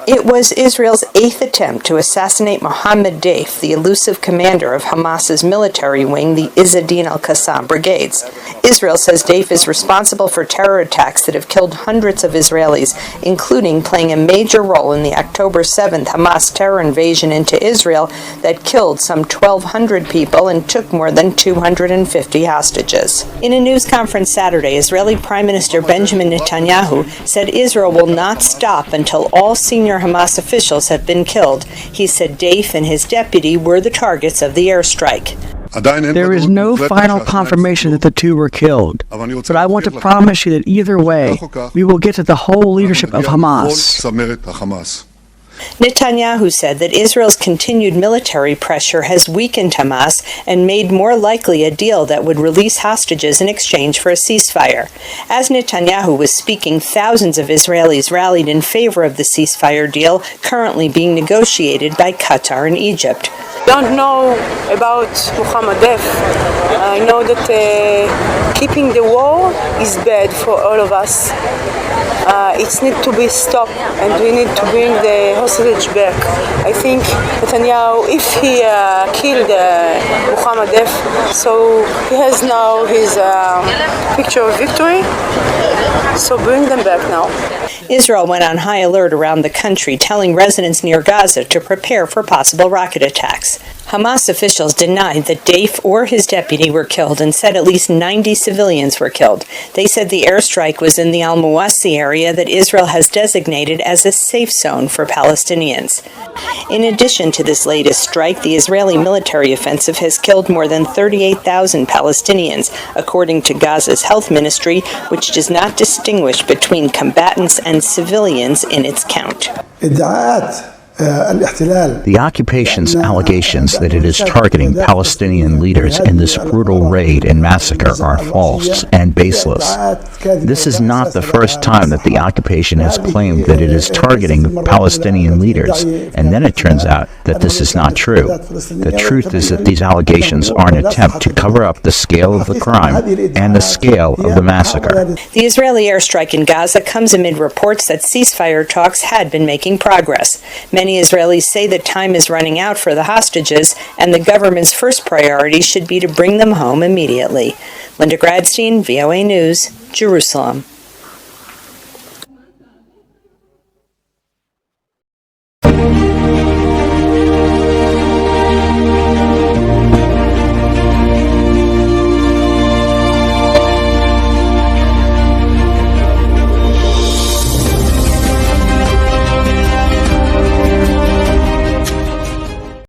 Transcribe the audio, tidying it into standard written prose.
It was Israel's 8th attempt to assassinate Mohammed Deif, the elusive commander of Hamas's military wing, the Izz ad-Din al-Qassam brigades. Israel says Deif is responsible for terror attacks that have killed hundreds of Israelis, including playing a major role in the October 7th Hamas terror invasion into Israel that killed some 1,200 people and took more than 250 hostages. In a news conference Saturday, Israeli Prime Minister Benjamin Netanyahu said Israel will not stop until all senior Hamas officials have been killed. He said Deif and his deputy were the targets of the airstrike. There is no final confirmation that the two were killed, but I want to promise you that either way, we will get to the whole leadership of Hamas. Netanyahu said that Israel's continued military pressure has weakened Hamas and made more likely a deal that would release hostages in exchange for a ceasefire. As Netanyahu was speaking, thousands of Israelis rallied in favor of the ceasefire deal currently being negotiated by Qatar and Egypt. Don't know about Mohammed Deif. I know that keeping the war is bad for all of us. It needs to be stopped, and we need to bring the hostage back. I think Netanyahu, if he killed Mohammed Deif, so he has now his picture of victory. So bring them back now. Israel went on high alert around the country, telling residents near Gaza to prepare for possible rocket attacks. Hamas officials denied that Deif or his deputy were killed and said at least 90 civilians were killed. They said the airstrike was in the Al-Mawasi area that Israel has designated as a safe zone for Palestinians. In addition to this latest strike, the Israeli military offensive has killed more than 38,000 Palestinians, according to Gaza's health ministry, which does not distinguish between combatants and civilians in its count. The occupation's allegations that it is targeting Palestinian leaders in this brutal raid and massacre are false and baseless. This is not the first time that the occupation has claimed that it is targeting Palestinian leaders, and then it turns out that this is not true. The truth is that these allegations are an attempt to cover up the scale of the crime and the scale of the massacre. The Israeli airstrike in Gaza comes amid reports that ceasefire talks had been making progress. Many Israelis say that time is running out for the hostages, and the government's first priority should be to bring them home immediately. Linda Gradstein, VOA News, Jerusalem.